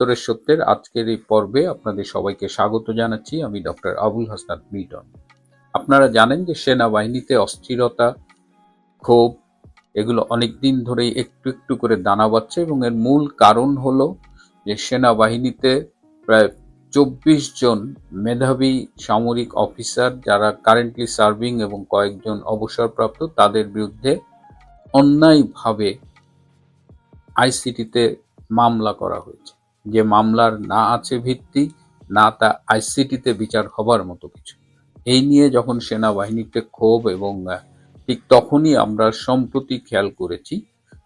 উত্তরের সত্যের আজকের এই পর্বে আপনাদের সবাইকে স্বাগত জানাচ্ছি। আমি ডক্টর আবুল হাসনাত মিল্টন। আপনারা জানেন যে সেনাবাহিনীতে অস্থিরতা, ক্ষোভ এগুলো অনেকদিন ধরেই একটু একটু করে দানা বাঁধছে এবং এর মূল কারণ হলো যে সেনাবাহিনীতে প্রায় ২৪ জন মেধাবী সামরিক অফিসার যারা কারেন্টলি সার্ভিং এবং কয়েকজন অবসরপ্রাপ্ত তাদের বিরুদ্ধে অন্যায়ভাবে আইসিটিতে মামলা করা হয়েছে। যে মামলার না আছে ভিত্তি, না তা আইসিটিতে বিচার হবার মতো কিছু। এই নিয়ে যখন সেনাবাহিনীতে ক্ষোভ এবং ঠিক তখনই আমরা সম্প্রতি খেয়াল করেছি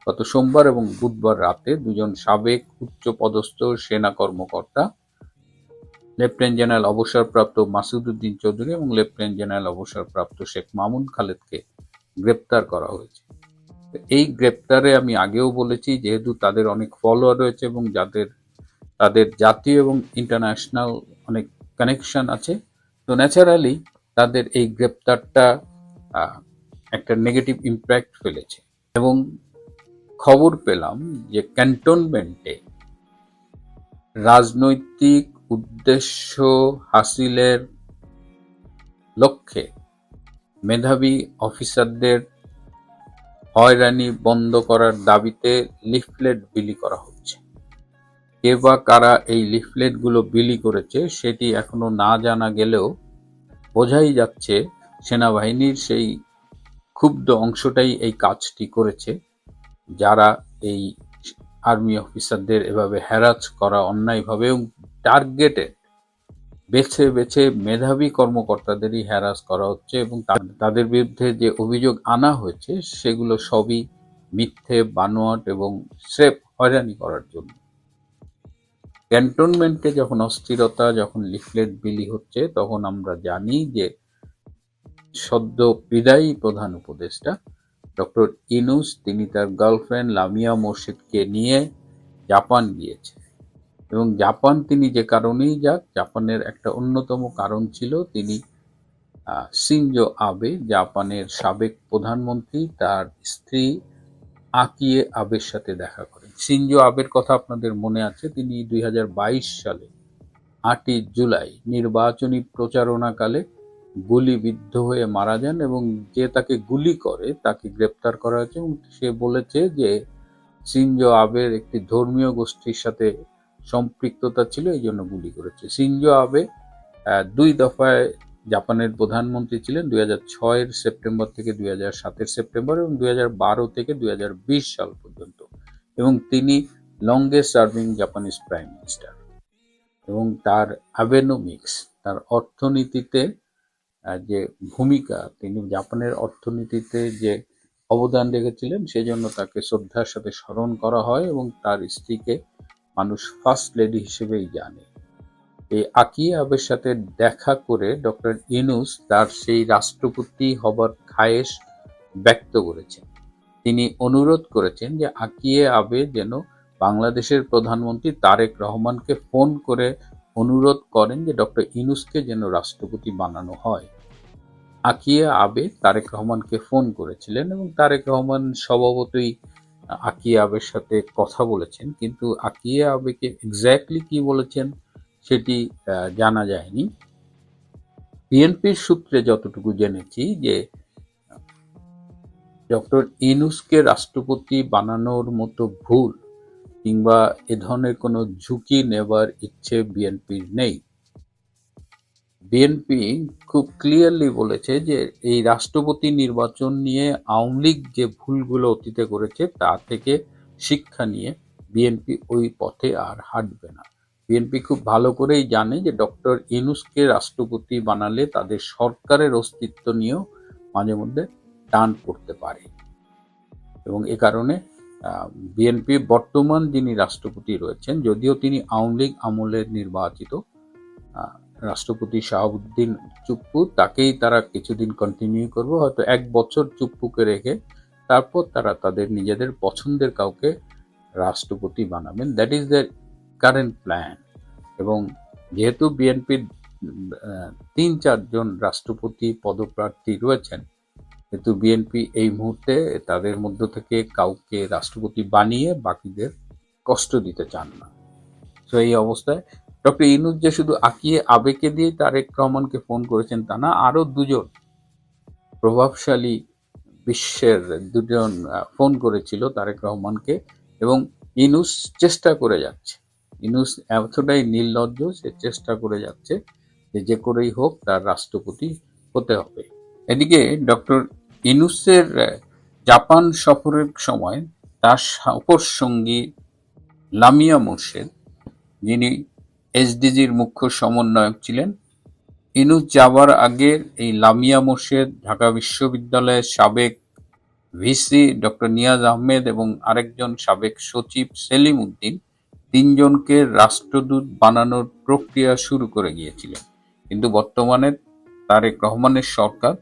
গত সোমবার এবং বুধবার রাতে দুজন সাবেক উচ্চপদস্থ সেনা কর্মকর্তা লেফটেন্যান্ট জেনারেল অবসরপ্রাপ্ত মাসুদ উদ্দিন চৌধুরী এবং লেফটেন্যান্ট জেনারেল অবসরপ্রাপ্ত শেখ মামুন খালেদকে গ্রেপ্তার করা হয়েছে। এই গ্রেপ্তারে আমি আগেও বলেছি যেহেতু তাদের অনেক ফলোয়ার রয়েছে এবং তাদের জাতীয় এবং ইন্টারন্যাশনাল অনেক কানেকশন আছে, তো ন্যাচারালি তাদের এই গ্রেপ্তারটা একটা নেগেটিভ ইম্প্যাক্ট ফেলেছে। এবং খবর পেলাম যে ক্যান্টনমেন্টে রাজনৈতিক উদ্দেশ্য হাসিলের লক্ষ্যে মেধাবী অফিসারদের হয়রানি বন্ধ করার দাবিতে লিফলেট বিলি করা হচ্ছে। কে বা কারা এই লিফলেটগুলো বিলি করেছে সেটি এখনো না জানা গেলেও বোঝাই যাচ্ছে সেনাবাহিনীর সেই ক্ষুব্ধ অংশটাই এই কাজটি করেছে, যারা এই আর্মি অফিসারদের এভাবে হ্যারাস করা অন্যায়ভাবে এবং টার্গেটে বেছে বেছে মেধাবী কর্মকর্তাদেরই হ্যারাস করা হচ্ছে এবং তাদের বিরুদ্ধে যে অভিযোগ আনা হয়েছে সেগুলো সবই মিথ্যে, বানোয়াট এবং স্রেফ হয়রানি করার জন্য। ক্যান্টনমেন্টে যখন অস্থিরতা, যখন লিফলেট বিলি হচ্ছে, তখন আমরা জানি যে সদ্য বিদায়ী প্রধান উপদেষ্টা ডক্টর ইউনূস তিনি তার গার্লফ্রেন্ড লামিয়া মোর্শেদকে নিয়ে জাপান গিয়েছে এবং জাপান তিনি যে কারণেই যাক, জাপানের একটা অন্যতম কারণ ছিল তিনি শিনজো আবে, জাপানের সাবেক প্রধানমন্ত্রী, তার স্ত্রী আকিয়ে আবের সাথে দেখা করেন। শিনজো আবের কথা আপনাদের মনে আছে, তিনি ২০২২ সালে ৮ই জুলাই নির্বাচনী প্রচারণাকালে গুলিবিদ্ধ হয়ে মারা যান এবং যে তাকে গুলি করে তাকে গ্রেপ্তার করা হয়েছে এবং সে বলেছে যে শিনজো আবের একটি ধর্মীয় গোষ্ঠীর সাথে সম্পৃক্ততা ছিল, এই জন্য গুলি করেছে। শিনজো আবে ২ দফায় জাপানের প্রধানমন্ত্রী ছিলেন, ২০০৬-এর সেপ্টেম্বর থেকে ২০০৭-এর সেপ্টেম্বর এবং ২০১২ থেকে ২০২০ সাল পর্যন্ত, এবং তিনি longest serving Japanese prime minister. এবং তার আবেনোমিক্স, তার অর্থনীতিতে যে ভূমিকা, তিনি জাপানের অর্থনীতিতে যে অবদান রেখেছিলেন সেজন্য তাকে শ্রদ্ধার সাথে স্মরণ করা হয় এবং তার স্ত্রীকে মানুষ ফার্স্ট লেডি হিসেবেই জানে। এই আকিয়ে আবের সাথে দেখা করে ডক্টর ইউনূস তার সেই রাষ্ট্রপতি হবার খায়েশ ব্যক্ত করেছেন। তিনি অনুরোধ করেছেন যে আকিয়ে আবে যেন বাংলাদেশের প্রধানমন্ত্রী তারেক রহমানকে ফোন করে অনুরোধ করেন যে ডক্টর ইউনূসকে যেন রাষ্ট্রপতি বানানো হয়। আকিয়ে আবে তারেক রহমানকে ফোন করেছিলেন এবং তারেক রহমান স্বভাবতই আকিয়ে আবের সাথে কথা বলেছেন, কিন্তু আকিয়ে আবেকে এক্স্যাক্টলি কি বলেছেন সেটি জানা যায়নি। বিএনপির সূত্রে যতটুকু জেনেছি যে ডক্টর ইউনূসকে রাষ্ট্রপতি বানানোর মতো ভুল কিংবা এ ধরনের কোনো ঝুঁকি নেবার ইচ্ছে বিএনপির নেই। বিএনপি খুব ক্লিয়ারলি বলেছে যে এই রাষ্ট্রপতি নির্বাচন নিয়ে আওয়ামী লীগ যে ভুলগুলো অতীতে করেছে তা থেকে শিক্ষা নিয়ে বিএনপি ওই পথে আর হাঁটবে না। বিএনপি খুব ভালো করেই জানে যে ডক্টর ইউনূসকে রাষ্ট্রপতি বানালে তাদের সরকারের অস্তিত্ব নিয়েও মাঝে মধ্যে টান পড়তে পারে এবং এ কারণে বিএনপি বর্তমান যিনি রাষ্ট্রপতি রয়েছেন, যদিও তিনি আওয়ামী লীগ আমলের নির্বাচিত রাষ্ট্রপতি শাহাবুদ্দিন চুপ্পু, তাকেই তারা কিছুদিন কন্টিনিউ করবে, হয়তো ১ বছর চুপ্পুকে রেখে তারপর তারা তাদের নিজেদের পছন্দের কাউকে রাষ্ট্রপতি বানাবেন। That is the current plan. এবং যেহেতু বিএনপির ৩-৪ জন রাষ্ট্রপতি পদপ্রার্থী রয়েছেন, কিন্তু বিএনপি এই মুহূর্তে তাদের মধ্য থেকে কাউকে রাষ্ট্রপতি বানিয়ে বাকিদের কষ্ট দিতে চান না। তো এই অবস্থায় ডক্টর ইউনূস যে শুধু আকিয়ে আবেগে দিয়ে তারেক রহমানকে ফোন করেছেন তা না, আরো দুজন প্রভাবশালী বিশ্বের দুজন ফোন করেছিল তারেক রহমানকে, এবং ইউনূস চেষ্টা করে যাচ্ছে। ইউনূস এতটাই নির্লজ্জ, সে চেষ্টা করে যাচ্ছে যে যে করেই হোক তার রাষ্ট্রপতি হতে হবে। এদিকে ডক্টর ইউনূসের জাপান সফরের সময় তার অপর সঙ্গী লামিয়া মোর্শেদ, যিনি এসডিজির মুখ্য সমন্বয়ক ছিলেন, ইউনূস যাবার আগে এই লামিয়া মোর্শেদ, ঢাকা বিশ্ববিদ্যালয়ের সাবেক ভিসি ডক্টর নিয়াজ আহমেদ এবং আরেকজন সাবেক সচিব সেলিম উদ্দিন, তিনজনকে রাষ্ট্রদূত বানানোর প্রক্রিয়া শুরু করে গিয়েছিলেন। কিন্তু বর্তমানে তারেক রহমানের সরকার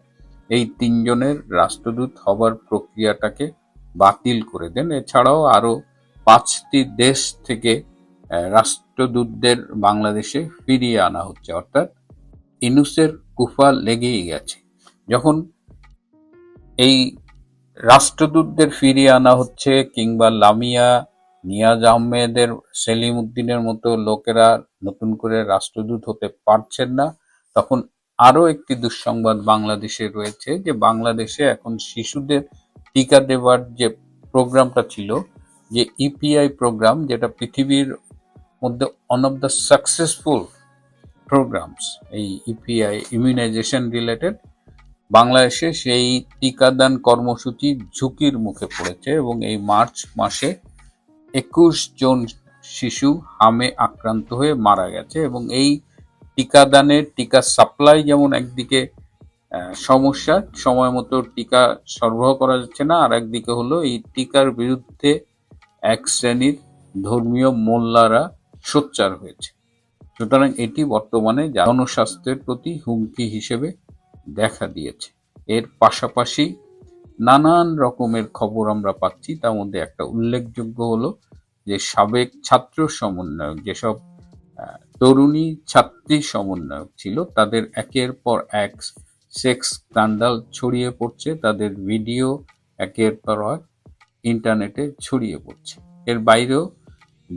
এই তিনজনের রাষ্ট্রদূত হবার প্রক্রিয়াটাকে বাতিল করে দেন। এছাড়াও আরো 5টি দেশ থেকে রাষ্ট্রদূতদের বাংলাদেশে ফিরিয়ে আনা হচ্ছে। অর্থাৎ ইউনূসের কুফা লেগেই গেছে। যখন এই রাষ্ট্রদূতদের ফিরিয়ে আনা হচ্ছে, কিংবা লামিয়া, নিয়াজ আহমেদের, সেলিম উদ্দিনের মতো লোকেরা নতুন করে রাষ্ট্রদূত হতে পারছেন না, তখন আরো একটি দুঃসংবাদ বাংলাদেশে রয়েছে যে বাংলাদেশে এখন শিশুদের টিকা দেওয়ার যে প্রোগ্রামটা ছিল, যে ইপিআই প্রোগ্রাম, যেটা পৃথিবীর মধ্যে one of the successful programs, এই ইপিআই ইমিউনাইজেশন রিলেটেড, বাংলাদেশে সেই টিকাদান কর্মসূচি ঝুঁকির মুখে পড়েছে এবং এই মার্চ মাসে 21 জন শিশু হামে আক্রান্ত হয়ে মারা গেছে। এবং এই টিকাদানের টিকা সাপ্লাই যেমন একদিকে সমস্যা, সময় মতো টিকা সরবরাহ করা যাচ্ছে না, আর একদিকে হলো এই টিকার বিরুদ্ধে এক শ্রেণীর ধর্মীয় মোল্লারা সোচ্চার হয়েছে। সুতরাং এটি বর্তমানে জনস্বাস্থ্যের প্রতি হুমকি হিসেবে দেখা দিয়েছে। এর পাশাপাশি নানান রকমের খবর আমরা পাচ্ছি, তার মধ্যে একটা উল্লেখযোগ্য হলো যে সাবেক ছাত্র সমন্বয়ক, যেসব তরুণী ছাত্রী সমন্বয়ক ছিল, তাদের একের পর এক সেক্স স্ক্যান্ডাল ছড়িয়ে পড়ছে, তাদের ভিডিও একের পর এক ইন্টারনেটে ছড়িয়ে পড়ছে। এর বাইরেও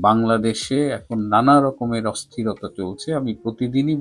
বাংলাদেশে এখন নানা রকমের অস্থিরতা চলছে। আমি প্রতিদিনই